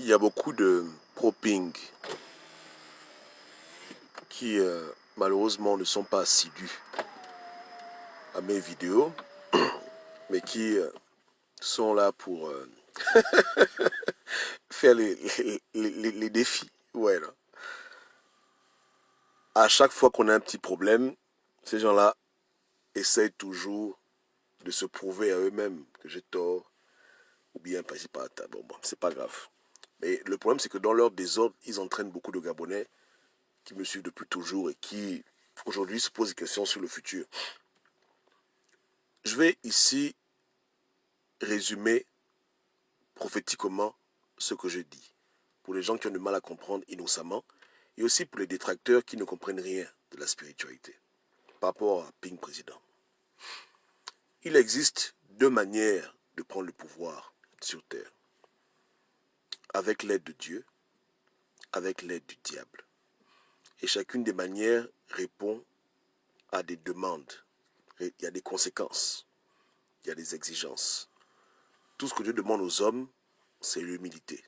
Il y a beaucoup de pro-ping qui malheureusement ne sont pas assidus à mes vidéos, mais qui sont là pour faire les défis. Ouais, là. À chaque fois qu'on a un petit problème, ces gens-là essayent toujours de se prouver à eux-mêmes que j'ai tort, ou bien pas, pas bon, c'est pas grave. Mais le problème, c'est que dans leur désordre, ils entraînent beaucoup de Gabonais qui me suivent depuis toujours et qui, aujourd'hui, se posent des questions sur le futur. Je vais ici résumer prophétiquement ce que je dis, pour les gens qui ont du mal à comprendre innocemment, et aussi pour les détracteurs qui ne comprennent rien de la spiritualité, par rapport à Ping Président. Il existe deux manières de prendre le pouvoir sur Terre, avec l'aide de Dieu, avec l'aide du diable. Et chacune des manières répond à des demandes. Il y a des conséquences, il y a des exigences. Tout ce que Dieu demande aux hommes, c'est l'humilité.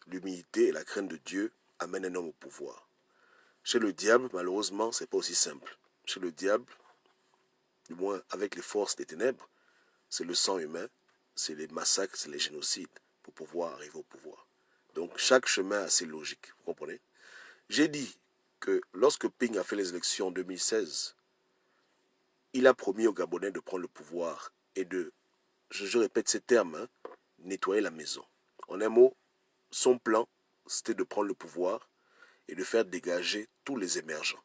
L'humilité et la crainte de Dieu amènent un homme au pouvoir. Chez le diable, malheureusement, ce n'est pas aussi simple. Chez le diable, du moins avec les forces des ténèbres, c'est le sang humain, c'est les massacres, c'est les génocides pour pouvoir arriver au pouvoir. Donc chaque chemin a ses logiques, vous comprenez? J'ai dit que lorsque Ping a fait les élections en 2016, il a promis aux Gabonais de prendre le pouvoir et de, je répète ces termes, nettoyer la maison. En un mot, son plan, c'était de prendre le pouvoir et de faire dégager tous les émergents.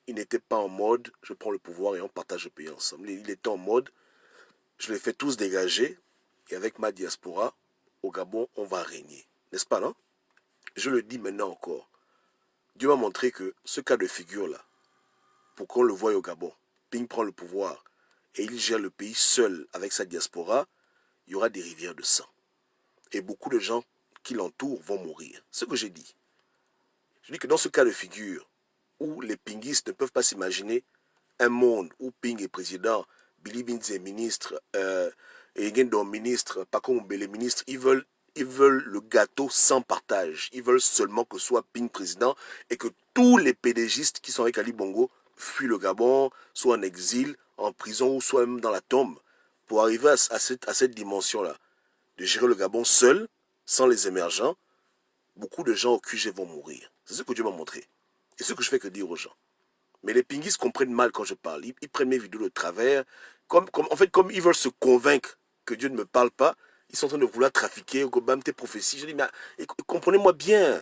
Il n'était pas en mode je prends le pouvoir et on partage le pays ensemble. Il était en mode je les fais tous dégager et avec ma diaspora, au Gabon, on va régner. N'est-ce pas, non? Je le dis maintenant encore. Dieu m'a montré que ce cas de figure-là, pour qu'on le voie au Gabon, Ping prend le pouvoir et il gère le pays seul avec sa diaspora, il y aura des rivières de sang. Et beaucoup de gens qui l'entourent vont mourir. C'est ce que j'ai dit. Je dis que dans ce cas de figure, où les pinguistes ne peuvent pas s'imaginer un monde où Ping est président, Billy Binz est ministre, et Gendon ministre, Paco Mbele ministre, ils veulent le gâteau sans partage. Ils veulent seulement que soit Ping président et que tous les pédégistes qui sont avec Ali Bongo fuient le Gabon, soit en exil, en prison ou soit même dans la tombe. Pour arriver à cette dimension-là, de gérer le Gabon seul, sans les émergents, beaucoup de gens au QG vont mourir. C'est ce que Dieu m'a montré. Et ce que je fais que dire aux gens. Mais les pinguistes comprennent mal quand je parle. Ils prennent mes vidéos de travers. En fait, comme ils veulent se convaincre que Dieu ne me parle pas, ils sont en train de vouloir trafiquer, même tes prophéties. Je dis, mais comprenez-moi bien.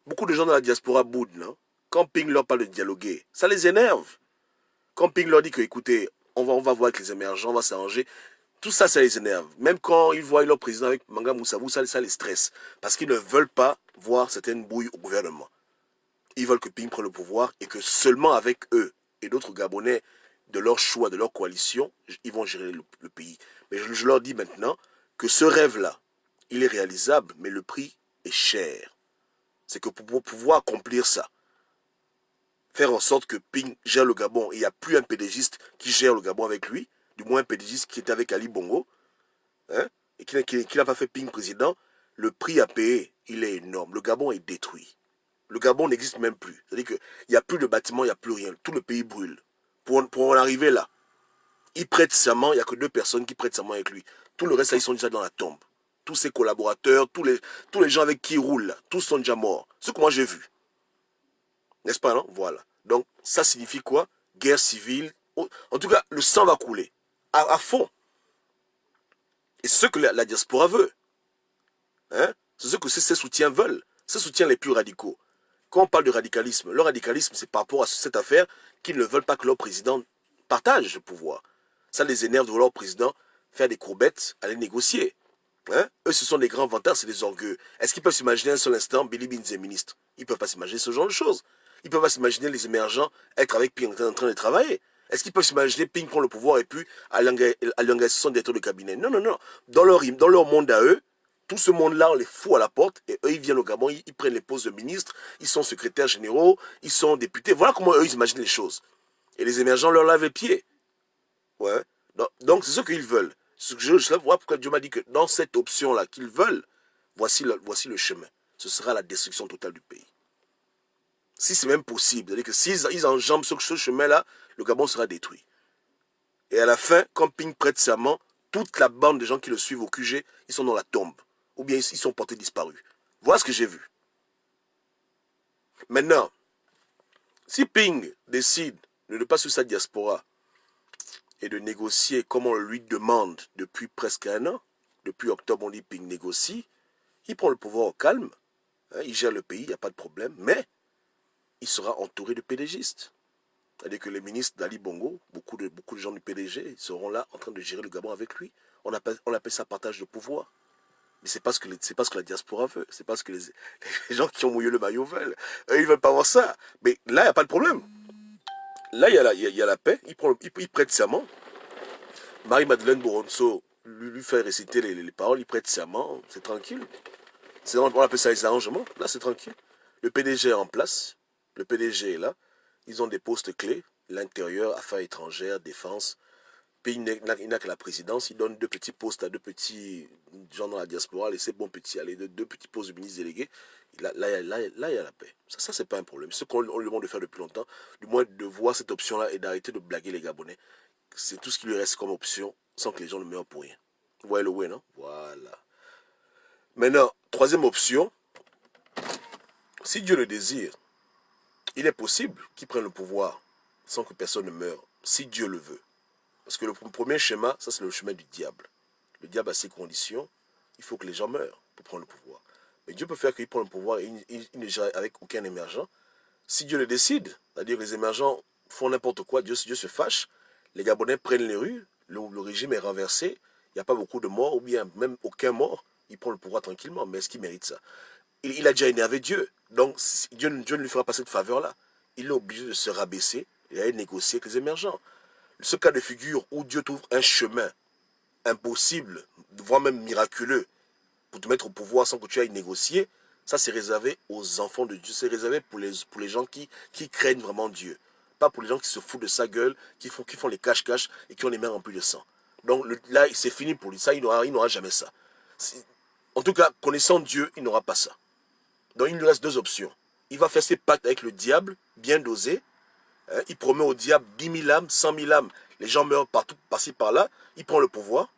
Beaucoup de gens dans la diaspora boudent, non? Quand Ping leur parle de dialoguer, ça les énerve. Quand Ping leur dit que, écoutez, on va voir avec les émergents, on va s'arranger. Tout ça, ça les énerve. Même quand ils voient leur président avec Manga Moussabou, ça les stresse. Parce qu'ils ne veulent pas voir certaines bouilles au gouvernement. Ils veulent que Ping prenne le pouvoir et que seulement avec eux et d'autres Gabonais de leur choix, de leur coalition, ils vont gérer le pays. Mais je leur dis maintenant que ce rêve-là, il est réalisable, mais le prix est cher. C'est que pour pouvoir accomplir ça, faire en sorte que Ping gère le Gabon, et il n'y a plus un pédégiste qui gère le Gabon avec lui, du moins un pédégiste qui était avec Ali Bongo, hein, et qui n'a pas fait Ping président, le prix à payer, il est énorme. Le Gabon est détruit. Le Gabon n'existe même plus. C'est-à-dire qu'il n'y a plus de bâtiments, il n'y a plus rien. Tout le pays brûle. Pour en arriver là, il prête serment, il n'y a que deux personnes qui prêtent serment avec lui. Tout le reste, là, ils sont déjà dans la tombe. Tous ses collaborateurs, tous les gens avec qui il roule, là, tous sont déjà morts. Ce que moi j'ai vu. N'est-ce pas, non? Voilà. Donc, ça signifie quoi? Guerre civile. En tout cas, le sang va couler. À fond. Et c'est ce que la diaspora veut. Hein? C'est ce que ces soutiens veulent. Ces soutiens les plus radicaux. Quand on parle de radicalisme, le radicalisme, c'est par rapport à cette affaire qu'ils ne veulent pas que leur président partage le pouvoir. Ça les énerve de voir leur président faire des courbettes, aller négocier. Hein? Eux, ce sont des grands vantards, c'est des orgueux. Est-ce qu'ils peuvent s'imaginer un seul instant Billy Binz est ministre? Ils ne peuvent pas s'imaginer ce genre de choses. Ils ne peuvent pas s'imaginer les émergents être avec Ping en train de travailler. Est-ce qu'ils peuvent s'imaginer Ping prendre le pouvoir et puis à l'engagement des de cabinet? Non, non, non. Dans leur monde à eux, tout ce monde-là, on les fout à la porte et eux, ils viennent au Gabon, ils prennent les postes de ministres, ils sont secrétaires généraux, ils sont députés. Voilà comment eux, ils imaginent les choses. Et les émergents leur lavent les pieds. Ouais. Donc c'est ce qu'ils veulent. Je sais pas pourquoi Dieu m'a dit que dans cette option-là qu'ils veulent, voici le chemin. Ce sera la destruction totale du pays. Si c'est même possible, c'est-à-dire que s'ils enjambent ce chemin-là, le Gabon sera détruit. Et à la fin, quand Ping prête serment, toute la bande de gens qui le suivent au QG, ils sont dans la tombe. Ou bien ils sont portés disparus. Voilà ce que j'ai vu. Maintenant, si Ping décide de ne pas suivre sa diaspora et de négocier comme on le lui demande depuis presque un an, depuis octobre on dit Ping négocie, il prend le pouvoir au calme, hein, il gère le pays, il n'y a pas de problème, mais il sera entouré de PDGistes. C'est-à-dire que les ministres d'Ali Bongo, beaucoup de gens du PDG seront là en train de gérer le Gabon avec lui. On appelle ça partage de pouvoir. Mais c'est pas ce que la diaspora veut. C'est pas ce que les gens qui ont mouillé le maillot veulent. Eux, ils veulent pas voir ça. Mais là, il n'y a pas de problème. Là, il y a la paix. Il prête serment. Marie-Madeleine Boronso lui fait réciter les paroles. Il prête serment. C'est tranquille. On appelle ça les arrangements. Là, c'est tranquille. Le PDG est en place. Le PDG est là. Ils ont des postes clés. L'intérieur, affaires étrangères, défense. Puis il n'a que la présidence. Il donne 2 petits postes à 2 petits gens dans la diaspora. Laissez bon petit aller. 2 petits postes de ministre délégué. Là, il y a la paix. Ça c'est pas un problème. Ce qu'on lui demande de faire depuis longtemps, du moins de voir cette option-là et d'arrêter de blaguer les Gabonais. C'est tout ce qui lui reste comme option, sans que les gens ne meurent pour rien. Vous voyez le way, non? Voilà. Maintenant, troisième option, si Dieu le désire, il est possible qu'il prenne le pouvoir sans que personne ne meure, si Dieu le veut. Parce que le premier schéma, ça c'est le chemin du diable. Le diable a ses conditions, il faut que les gens meurent pour prendre le pouvoir. Mais Dieu peut faire qu'il prenne le pouvoir et il ne gère avec aucun émergent. Si Dieu le décide, c'est-à-dire que les émergents font n'importe quoi, Dieu se fâche, les Gabonais prennent les rues, le régime est renversé, il n'y a pas beaucoup de morts, ou bien même aucun mort, il prend le pouvoir tranquillement. Mais est-ce qu'il mérite ça? Il a déjà énervé Dieu, donc Dieu ne lui fera pas cette faveur-là. Il est obligé de se rabaisser et d'aller négocier avec les émergents. Ce cas de figure où Dieu t'ouvre un chemin impossible, voire même miraculeux, pour te mettre au pouvoir sans que tu ailles négocier, ça c'est réservé aux enfants de Dieu, c'est réservé pour les gens qui craignent vraiment Dieu. Pas pour les gens qui se foutent de sa gueule, qui font les cache-cache et qui ont les mains remplies de sang. Donc là, c'est fini pour lui, ça, il n'aura jamais ça. En tout cas, connaissant Dieu, il n'aura pas ça. Donc il lui reste 2 options. Il va faire ses pactes avec le diable, bien dosé. Hein, il promet au diable 10 000 âmes, 100 000 âmes. Les gens meurent partout, par-ci, par-là. Il prend le pouvoir,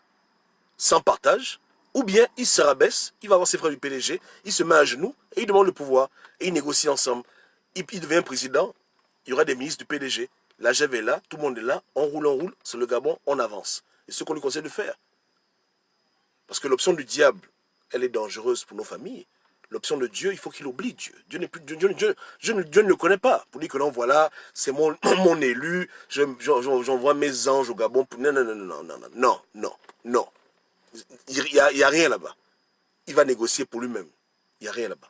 sans partage. Ou bien il se rabaisse, il va voir ses frères du PDG, il se met à genoux et il demande le pouvoir. Et ils négocient ensemble. Il devient président, il y aura des ministres du PDG. La GEV est là, tout le monde est là, on roule, c'est le Gabon, on avance. Et c'est ce qu'on lui conseille de faire. Parce que l'option du diable, elle est dangereuse pour nos familles. L'option de Dieu, il faut qu'il oublie Dieu. Dieu ne le connaît pas. Pour dire que non, voilà, c'est mon élu, j'envoie mes anges au Gabon. Non. Il n'y a rien là-bas. Il va négocier pour lui-même. Il n'y a rien là-bas.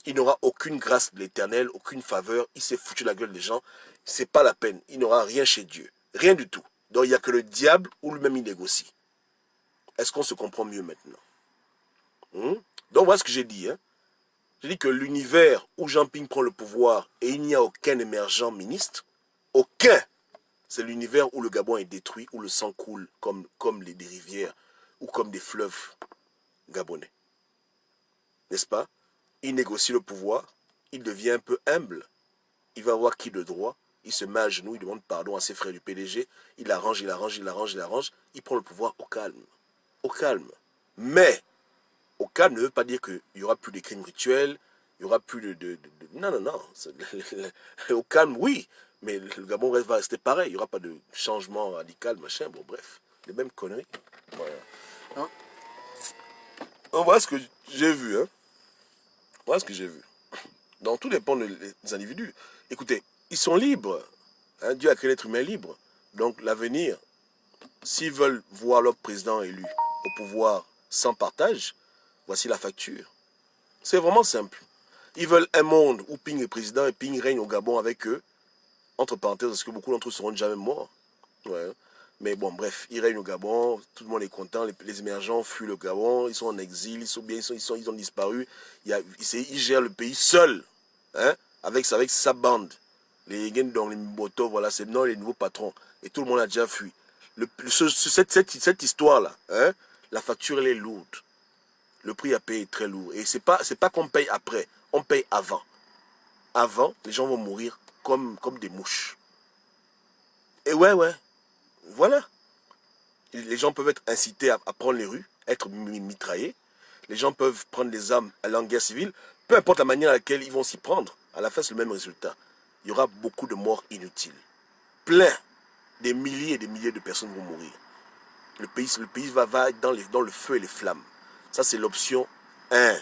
Il n'aura aucune grâce de l'éternel, aucune faveur. Il s'est foutu la gueule des gens. C'est pas la peine. Il n'aura rien chez Dieu. Rien du tout. Donc il n'y a que le diable où lui-même il négocie. Est-ce qu'on se comprend mieux maintenant? Donc voilà ce que j'ai dit. J'ai dit que l'univers où Jean Ping prend le pouvoir et il n'y a aucun émergent ministre, aucun, c'est l'univers où le Gabon est détruit, où le sang coule comme des rivières ou comme des fleuves gabonais. N'est-ce pas? Il négocie le pouvoir, il devient un peu humble, il va voir qui de droit, il se met à genoux, il demande pardon à ses frères du PDG, il arrange, il prend le pouvoir au calme. Au calme. Mais au calme ne veut pas dire qu'il n'y aura plus de crimes rituels, il n'y aura plus de... Non. Au calme, oui, mais le Gabon va rester pareil, il n'y aura pas de changement radical, machin, bon bref, les mêmes conneries. Voilà. Hein? On voit ce que j'ai vu, Voilà ce que j'ai vu. Donc tout dépend des individus. Écoutez, ils sont libres. Dieu a créé l'être humain libre. Donc l'avenir, s'ils veulent voir leur président élu au pouvoir sans partage, voici la facture. C'est vraiment simple. Ils veulent un monde où Ping est président et Ping règne au Gabon avec eux. Entre parenthèses, parce que beaucoup d'entre eux seront jamais morts. Ouais. Mais bon, bref, ils règnent au Gabon, tout le monde est content, les émergents fuient le Gabon, ils sont en exil, ils ont disparu. Ils gèrent le pays seuls, avec sa bande. Les Gendong, les Mboto, voilà, c'est non les nouveaux patrons. Et tout le monde a déjà fui. Cette histoire-là, la facture, elle est lourde. le prix à payer est très lourd. Et c'est pas qu'on paye après, on paye avant. Avant, les gens vont mourir comme des mouches. Et ouais, voilà. Les gens peuvent être incités à prendre les rues, être mitraillés. Les gens peuvent prendre des armes, aller en guerre civile. Peu importe la manière à laquelle ils vont s'y prendre, à la fin, c'est le même résultat. Il y aura beaucoup de morts inutiles. Plein. Des milliers et des milliers de personnes vont mourir. Le pays va être dans le feu et les flammes. Ça, c'est l'option 1.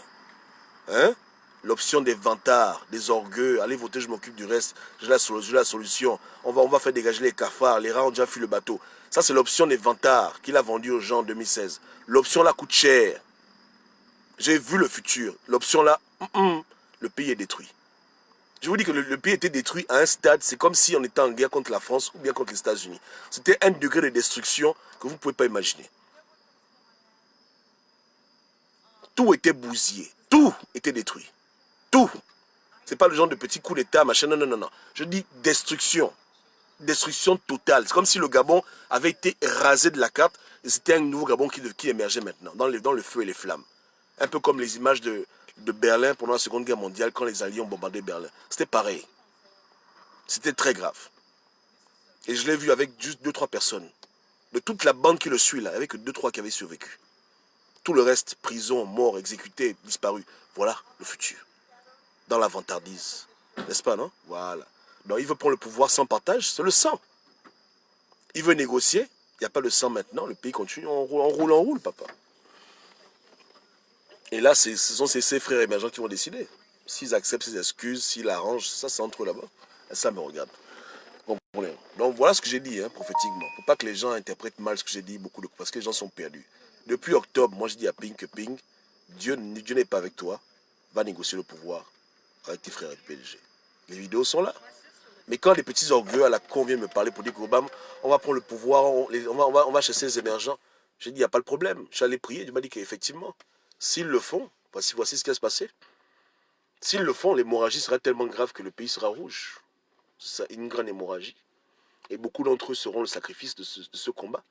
Hein? L'option des vantards, des orgueux. Allez voter, je m'occupe du reste. J'ai la solution. On va faire dégager les cafards. Les rats ont déjà fui le bateau. Ça, c'est l'option des vantards qu'il a vendu aux gens en 2016. L'option là coûte cher. J'ai vu le futur. L'option là, le pays est détruit. Je vous dis que le pays était détruit à un stade, c'est comme si on était en guerre contre la France ou bien contre les États-Unis. C'était un degré de destruction que vous ne pouvez pas imaginer. Tout était bousillé. Tout était détruit. Tout. C'est pas le genre de petits coups d'État, machin, non. Je dis destruction. Destruction totale. C'est comme si le Gabon avait été rasé de la carte et c'était un nouveau Gabon qui émergeait maintenant, dans le feu et les flammes. Un peu comme les images de Berlin pendant la Seconde Guerre mondiale quand les Alliés ont bombardé Berlin. C'était pareil. C'était très grave. Et je l'ai vu avec juste 2-3 personnes. De toute la bande qui le suit là, avec 2-3 qui avaient survécu. Tout le reste, prison, mort, exécuté, disparu. Voilà le futur. Dans la vantardise. N'est-ce pas, non? Voilà. Donc il veut prendre le pouvoir sans partage, c'est le sang. Il veut négocier, il n'y a pas le sang maintenant, le pays continue, on roule, papa. Et là, ce sont ces frères émergents qui vont décider. S'ils acceptent ses excuses, s'ils arrangent, ça c'est entre eux là-bas. Et ça me regarde. Donc voilà ce que j'ai dit, prophétiquement. Pour pas que les gens interprètent mal ce que j'ai dit, parce que les gens sont perdus. Depuis octobre, moi je dis à Ping que Ping, Dieu n'est pas avec toi, va négocier le pouvoir avec tes frères du PDG. Les vidéos sont là. Mais quand les petits orgueux à la con viennent me parler pour dire qu'Obama, on va prendre le pouvoir, on va chasser les émergents, j'ai dit, il n'y a pas de problème. Je suis allé prier, Dieu m'a dit qu'effectivement, s'ils le font, voici ce qui va se passer. S'ils le font, l'hémorragie sera tellement grave que le pays sera rouge. C'est une grande hémorragie. Et beaucoup d'entre eux seront le sacrifice de ce combat.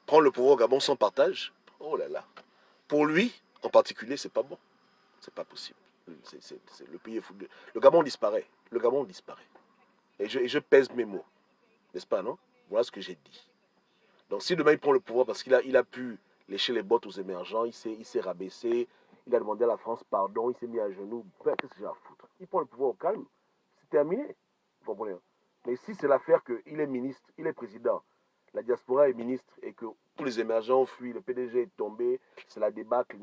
Prendre le pouvoir au Gabon sans partage, oh là là. Pour lui, en particulier, c'est pas bon. C'est pas possible. Le pays est fou. Le Gabon disparaît. Le Gabon disparaît. Et je pèse mes mots. N'est-ce pas, non? Voilà ce que j'ai dit. Donc si demain il prend le pouvoir parce qu'il a pu lécher les bottes aux émergents, il s'est rabaissé, il a demandé à la France pardon, il s'est mis à genoux, qu'est-ce que j'ai à foutre? Il prend le pouvoir au calme, c'est terminé. Vous comprenez? Mais si c'est l'affaire qu'il est ministre, il est président, la diaspora est ministre et que tous les émergents ont fui, le PDG est tombé, c'est la débâcle,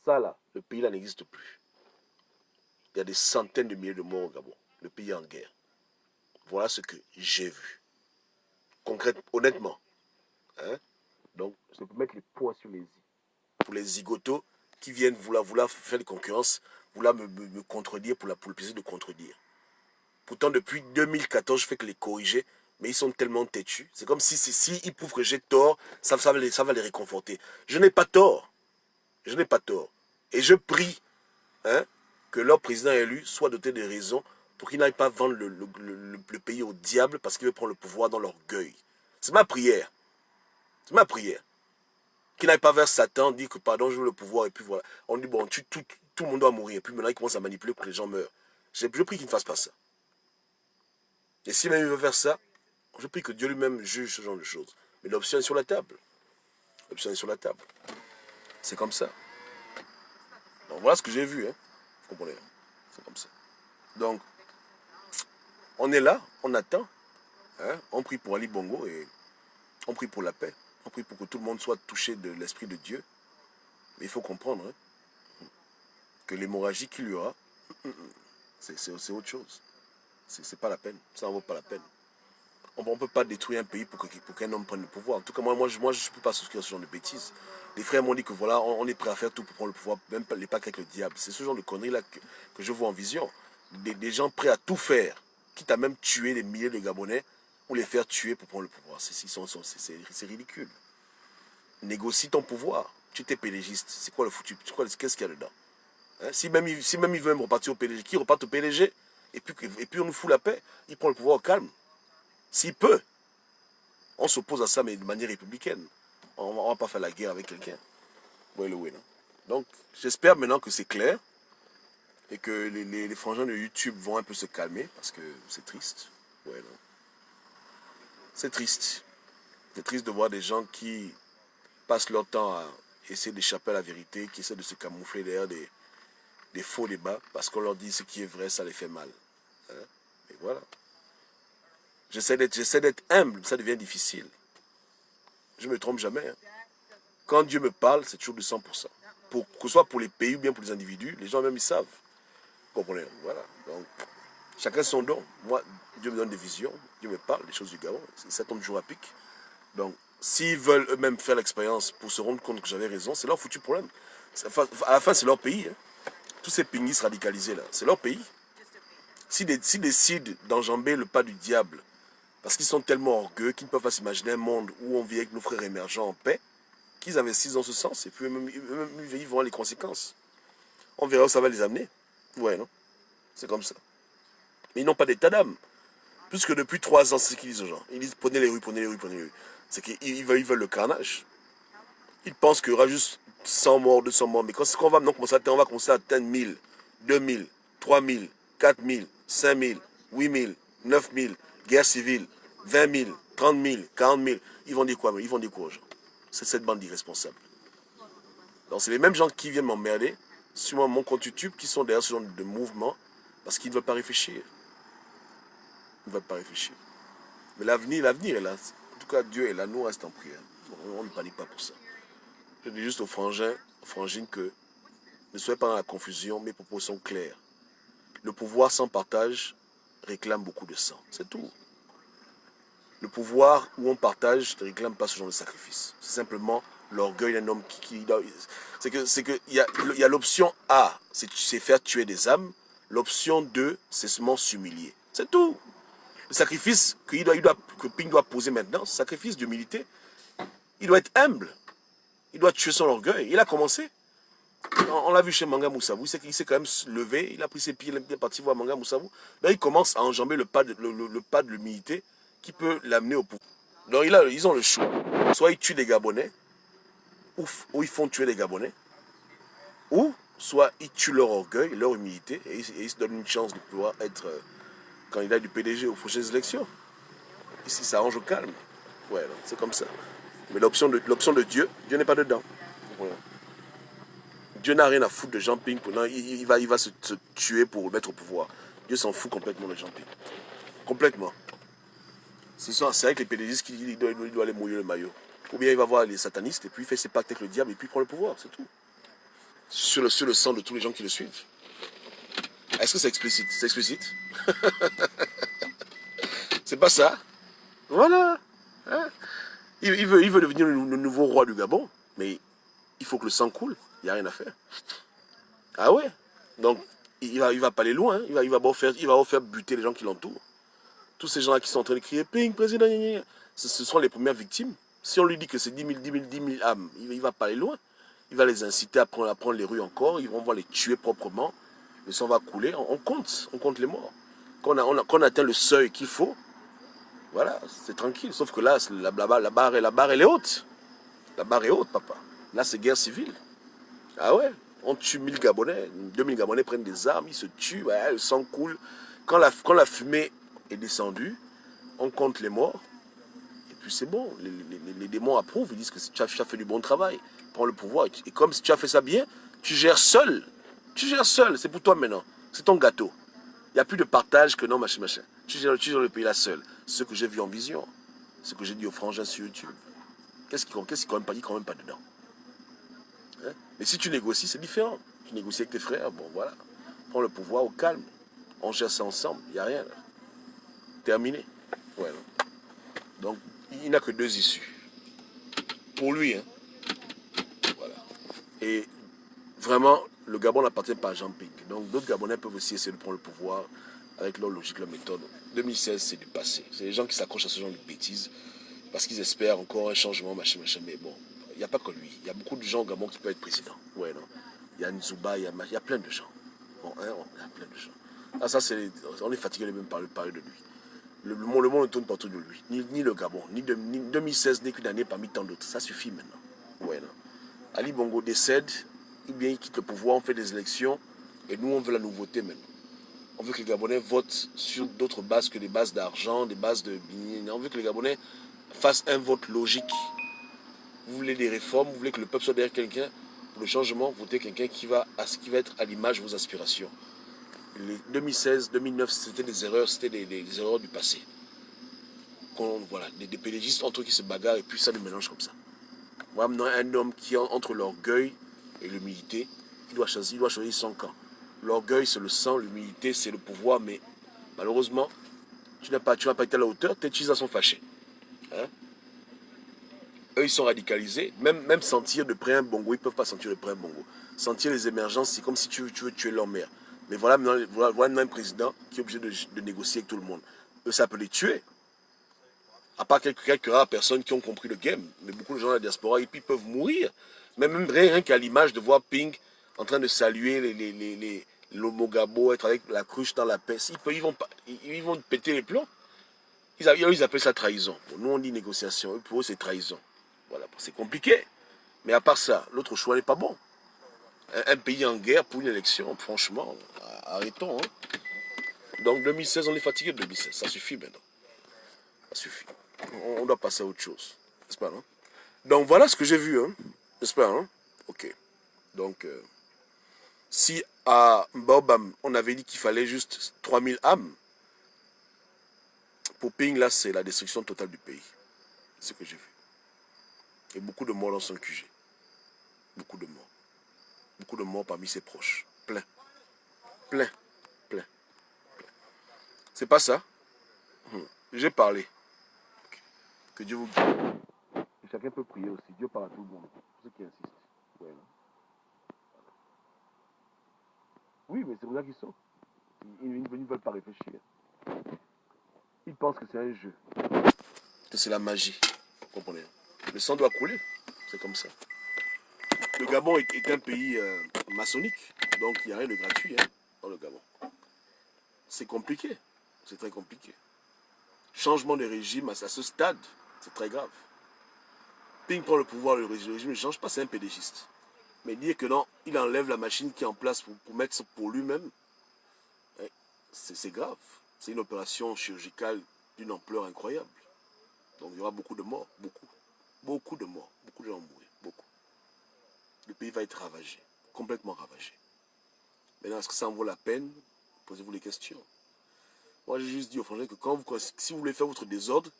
ça là, le pays là n'existe plus. Il y a des centaines de milliers de morts au Gabon. Le pays est en guerre. Voilà ce que j'ai vu. Concrètement, honnêtement. Hein? Donc, c'est pour mettre les points sur les i. Pour les zigotos qui viennent vouloir faire des concurrences, vouloir me contredire pour le plaisir de contredire. Pourtant, depuis 2014, je fais que les corriger, mais ils sont tellement têtus. C'est comme si ils prouvent que j'ai tort, ça va les réconforter. Je n'ai pas tort. Je n'ai pas tort. Et je prie que leur président élu soit doté de raisons pour qu'il n'aille pas vendre le pays au diable parce qu'il veut prendre le pouvoir dans l'orgueil. C'est ma prière. C'est ma prière. Qu'il n'aille pas vers Satan, dire que pardon, je veux le pouvoir, et puis voilà. On dit, bon, tout le monde doit mourir, et puis maintenant il commence à manipuler pour que les gens meurent. Je prie qu'il ne fasse pas ça. Et si même il veut faire ça, je prie que Dieu lui-même juge ce genre de choses. Mais l'option est sur la table. L'option est sur la table. C'est comme ça. Donc voilà ce que j'ai vu, vous comprenez? C'est comme ça. Donc, on est là, on attend. On prie pour Ali Bongo et on prie pour la paix. On prie pour que tout le monde soit touché de l'Esprit de Dieu. Mais il faut comprendre que l'hémorragie qu'il y aura, c'est autre chose. C'est pas la peine. Ça n'en vaut pas la peine. On ne peut pas détruire un pays pour qu'un homme prenne le pouvoir. En tout cas, moi je ne peux pas souscrire à ce genre de bêtises. Les frères m'ont dit que voilà, on est prêt à faire tout pour prendre le pouvoir, même pas les packs avec le diable. C'est ce genre de conneries-là que je vois en vision. Des gens prêts à tout faire, quitte à même tuer des milliers de Gabonais, ou les faire tuer pour prendre le pouvoir. C'est ridicule. Négocie ton pouvoir. Tu t'es PDGiste. C'est quoi le foutu? Qu'est-ce qu'il y a dedans? Si même il veut même repartir au PDG, qui repart au PDG, et puis on nous fout la paix, il prend le pouvoir au calme. S'il peut, on s'oppose à ça, mais de manière républicaine. On ne va pas faire la guerre avec quelqu'un. Oui, non. Donc, j'espère maintenant que c'est clair et que les frangins de YouTube vont un peu se calmer parce que c'est triste. Ouais, non. C'est triste. C'est triste de voir des gens qui passent leur temps à essayer d'échapper à la vérité, qui essaient de se camoufler derrière des faux débats parce qu'on leur dit ce qui est vrai, ça les fait mal. Hein? Et voilà. J'essaie d'être humble, ça devient difficile. Je ne me trompe jamais. Hein. Quand Dieu me parle, c'est toujours de 100%. Que ce soit pour les pays ou bien pour les individus, les gens même ils savent. Vous comprenez? Voilà. Donc, chacun son don. Moi, Dieu me donne des visions, Dieu me parle des choses du Gabon. Ça tombe toujours à pic. Donc, s'ils veulent eux-mêmes faire l'expérience pour se rendre compte que j'avais raison, c'est leur foutu problème. À la fin, c'est leur pays. Hein. Tous ces pingis radicalisés là, c'est leur pays. S'ils décident d'enjamber le pas du diable, parce qu'ils sont tellement orgueilleux qu'ils ne peuvent pas s'imaginer un monde où on vit avec nos frères émergents en paix, qu'ils investissent dans ce sens, et puis eux-mêmes, ils verront les conséquences. On verra où ça va les amener. Ouais, non? C'est comme ça. Mais ils n'ont pas d'état d'âme. Puisque depuis 3 ans, c'est ce qu'ils disent aux gens. Ils disent prenez les rues, prenez les rues, prenez les rues. C'est qu'ils veulent le carnage. Ils pensent qu'il y aura juste 100 morts, 200 morts. Mais quand on va maintenant commencer à atteindre, on va commencer à atteindre 1000, 2000, 3000, 4000, 5000, 8000, 9000, guerre civile, 20 000, 30 000, 40 000. Ils vont dire quoi? Ils vont dire quoi aux gens? C'est cette bande d'irresponsables. Donc c'est les mêmes gens qui viennent m'emmerder sur mon compte YouTube qui sont derrière ce genre de mouvement parce qu'ils ne veulent pas réfléchir. Ils ne veulent pas réfléchir. Mais l'avenir est là. En tout cas, Dieu est là, nous restons en prière. On ne panique pas pour ça. Je dis juste aux frangins, aux frangines que ne soyez pas dans la confusion, mes propos sont clairs. Le pouvoir sans partage réclame beaucoup de sang. C'est tout. Le pouvoir où on partage ne réclame pas ce genre de sacrifice. C'est simplement l'orgueil d'un homme qui c'est que il y a l'option A, c'est faire tuer des âmes. L'option 2, c'est seulement s'humilier. C'est tout. Le sacrifice que Ping doit poser maintenant, ce sacrifice d'humilité, il doit être humble. Il doit tuer son orgueil. Il a commencé. On l'a vu chez Manga Moussabou. Il s'est quand même levé. Il a pris ses pieds. Il est parti voir Manga Moussabou. Là, il commence à enjamber le pas de l'humilité qui peut l'amener au pouvoir. Donc, ils ont le choix. Soit ils tuent des Gabonais, ou ils font tuer des Gabonais, ou soit ils tuent leur orgueil, leur humilité, et ils se donnent une chance de pouvoir être candidat du PDG aux prochaines élections. Ici, ça arrange au calme. Ouais, c'est comme ça. Mais l'option de Dieu, Dieu n'est pas dedans. Voilà. Dieu n'a rien à foutre de Jean Ping. Il va se tuer pour le mettre au pouvoir. Dieu s'en fout complètement de Jean Ping. Complètement. C'est avec les pédégistes qu'il doit aller mouiller le maillot. Ou bien il va voir les satanistes et puis il fait ses pactes avec le diable et puis il prend le pouvoir, c'est tout. Sur le sang de tous les gens qui le suivent. Est-ce que c'est explicite? C'est explicite? C'est pas ça. Voilà. Hein? Il veut devenir le nouveau roi du Gabon, mais il faut que le sang coule. Il n'y a rien à faire. Ah ouais? Donc, il va pas aller loin. Hein. Il va faire buter les gens qui l'entourent. Tous ces gens-là qui sont en train de crier Ping, président, ce sont les premières victimes. Si on lui dit que c'est 10 000 âmes, il va pas aller loin. Il va les inciter à prendre les rues encore. On va les tuer proprement. Le sang va couler. On compte les morts. Quand on atteint le seuil qu'il faut, voilà, c'est tranquille. Sauf que là, la barre elle est haute. La barre est haute, papa. Là, c'est guerre civile. Ah ouais? On tue 1000 Gabonais. 2000 Gabonais prennent des armes, ils se tuent, ouais, le sang coule. Quand la fumée est descendue, on compte les morts. Et puis c'est bon. Les démons approuvent. Ils disent que tu as fait du bon travail. Prends le pouvoir. Et comme si tu as fait ça bien, tu gères seul. Tu gères seul. C'est pour toi maintenant. C'est ton gâteau. Il n'y a plus de partage que non, machin, machin. Tu gères le pays là seul. Ce que j'ai vu en vision. Ce que j'ai dit aux frangins sur YouTube. Qu'est-ce qui quand même pas dit quand même pas dedans. Hein? Mais si tu négocies, c'est différent. Tu négocies avec tes frères, bon voilà. Prends le pouvoir au calme. On gère ça ensemble. Il n'y a rien. Là. Terminé. Ouais, donc, il n'a que 2 issues. Pour lui, hein. Voilà. Et vraiment, le Gabon n'appartient pas à Jean Ping. Donc, d'autres Gabonais peuvent aussi essayer de prendre le pouvoir avec leur logique, leur méthode. 2016, c'est du passé. C'est les gens qui s'accrochent à ce genre de bêtises parce qu'ils espèrent encore un changement, machin, machin. Mais bon, il n'y a pas que lui. Il y a beaucoup de gens au Gabon qui peuvent être présidents. Ouais, non. Il y a Nzouba, il y a plein de gens. Bon, hein, il y a plein de gens. Ah, ça, on est fatigué de même parler de lui. Le monde ne tourne pas autour de lui. Ni le Gabon, ni 2016 n'est qu'une année parmi tant d'autres. Ça suffit maintenant. Ouais, non. Ali Bongo décède, ou bien il quitte le pouvoir, on fait des élections, et nous on veut la nouveauté maintenant. On veut que les Gabonais votent sur d'autres bases que des bases d'argent, des bases de... On veut que les Gabonais fassent un vote logique. Vous voulez des réformes, vous voulez que le peuple soit derrière quelqu'un, pour le changement, votez quelqu'un qui va être à l'image de vos aspirations. Les 2016, 2009, c'était des erreurs, c'était des erreurs du passé. Voilà, des pédégistes entre eux qui se bagarrent et puis ça nous mélange comme ça. Voilà maintenant un homme qui est entre l'orgueil et l'humilité, il doit choisir son camp. L'orgueil c'est le sang, l'humilité c'est le pouvoir, mais malheureusement, tu n'as pas été à la hauteur, tes tisans sont fâchés. Hein? Eux, ils sont radicalisés. Même sentir de près un bongo, ils ne peuvent pas sentir de près un bongo. Sentir les émergences, c'est comme si tu veux tuer leur mère. Mais voilà maintenant un président qui est obligé de négocier avec tout le monde. Eux, ça peut les tuer. À part quelques rares personnes qui ont compris le game. Mais beaucoup de gens de la diaspora, ils peuvent mourir. Même rien qu'à l'image de voir Ping en train de saluer l'Omogabo, être avec la cruche dans la paix. Ils vont péter les plombs. Ils appellent ça trahison. Pour nous, on dit négociation. Pour eux, c'est trahison. Voilà, c'est compliqué. Mais à part ça, l'autre choix n'est pas bon. Un pays en guerre pour une élection, franchement, arrêtons. Hein. Donc 2016, on est fatigué de 2016. Ça suffit maintenant. Ça suffit. On doit passer à autre chose. N'est-ce pas, non? Donc voilà ce que j'ai vu. Hein. N'est-ce pas, hein? Ok. Donc, si à Baobam, on avait dit qu'il fallait juste 3000 âmes, pour Ping, là, c'est la destruction totale du pays. C'est ce que j'ai vu. Et beaucoup de morts dans son QG. Beaucoup de morts. Beaucoup de morts parmi ses proches. Plein. Plein. Plein. C'est pas ça. J'ai parlé. Que Dieu vous guide. Et chacun peut prier aussi. Dieu parle à tout le monde. Pour ceux qui insistent. Ouais, oui, mais c'est pour ça qu'ils sont. Ils ne veulent pas réfléchir. Ils pensent que c'est un jeu. Que c'est la magie. Vous comprenez? Le sang doit couler. C'est comme ça. Le Gabon est un pays maçonnique. Donc il n'y a rien de gratuit hein, dans le Gabon. C'est compliqué. C'est très compliqué. Changement de régime à ce stade, c'est très grave. Ping prend le pouvoir, le régime ne change pas, c'est un pédégiste. Mais dire que non, il enlève la machine qui est en place pour mettre ça pour lui-même, c'est grave. C'est une opération chirurgicale d'une ampleur incroyable. Donc il y aura beaucoup de morts, beaucoup. Beaucoup de morts, beaucoup de gens vont mourir, beaucoup. Le pays va être ravagé, complètement ravagé. Maintenant, est-ce que ça en vaut la peine? Posez-vous les questions. Moi, j'ai juste dit aux frangins que si vous voulez faire votre désordre,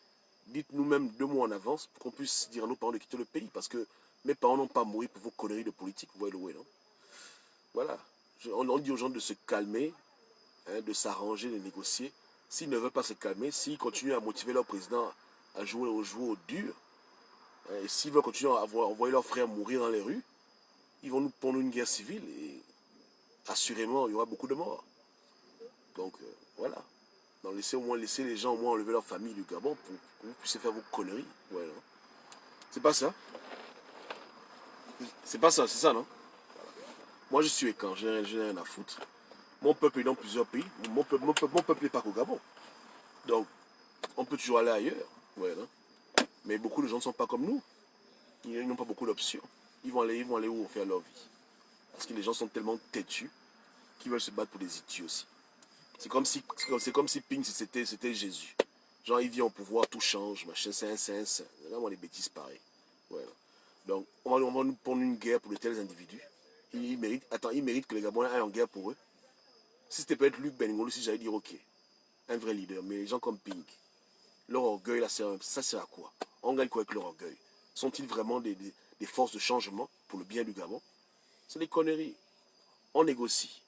dites-nous même 2 mois en avance pour qu'on puisse dire à nos parents de quitter le pays. Parce que mes parents n'ont pas mouru pour vos conneries de politique, vous voyez le way, non? Voilà. On dit aux gens de se calmer, hein, de s'arranger, de négocier. S'ils ne veulent pas se calmer, s'ils continuent à motiver leur président à jouer au dur, hein, et s'ils veulent continuer à envoyer leurs frères mourir dans les rues, ils vont nous prendre une guerre civile et assurément, il y aura beaucoup de morts. Donc, voilà. Donc, laissez les gens au moins enlever leur famille du Gabon pour que vous puissiez faire vos conneries. Ouais, non? C'est pas ça. C'est pas ça, c'est ça, non? Moi, je suis écan, je n'ai rien à foutre. Mon peuple est dans plusieurs pays. Mon peuple n'est pas qu'au Gabon. Donc, on peut toujours aller ailleurs. Ouais, non? Mais beaucoup de gens ne sont pas comme nous. Ils n'ont pas beaucoup d'options. Ils vont aller où faire leur vie. Parce que les gens sont tellement têtus qu'ils veulent se battre pour des idiots aussi. C'est comme si Ping, c'était Jésus. Genre, il vient au pouvoir, tout change, machin, c'est un saint. Là, on a des bêtises pareilles. Voilà. Donc, on va nous prendre une guerre pour de tels individus. Ils méritent que les Gabonais aillent en guerre pour eux. Si c'était peut-être Luc Beningolo, si j'allais dire ok, un vrai leader. Mais les gens comme Ping, leur orgueil, là, ça sert à quoi? On gagne quoi avec leur orgueil? Sont-ils vraiment des forces de changement pour le bien du Gabon? C'est des conneries. On négocie.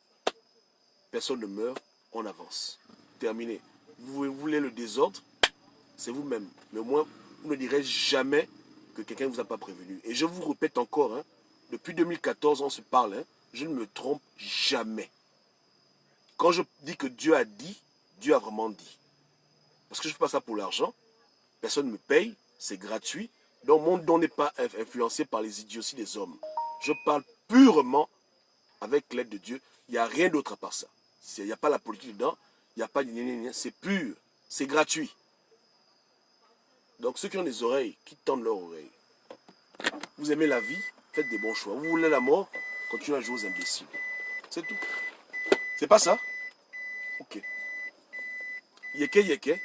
Personne ne meurt, on avance. Terminé. Vous voulez le désordre, c'est vous-même. Mais au moins, vous ne direz jamais que quelqu'un ne vous a pas prévenu. Et je vous répète encore, hein, depuis 2014, on se parle, hein, je ne me trompe jamais. Quand je dis que Dieu a dit, Dieu a vraiment dit. Parce que je ne fais pas ça pour l'argent. Personne ne me paye, c'est gratuit. Donc mon don n'est pas influencé par les idioties des hommes. Je parle purement avec l'aide de Dieu. Il n'y a rien d'autre à part ça. Il n'y a pas la politique dedans, il n'y a pas de... C'est pur, c'est gratuit. Donc ceux qui ont des oreilles, qui tendent leurs oreilles. Vous aimez la vie, faites des bons choix. Vous voulez la mort, Continue à jouer aux imbéciles. C'est tout. C'est pas ça? Ok. Yeke, yeke.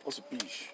On se pige.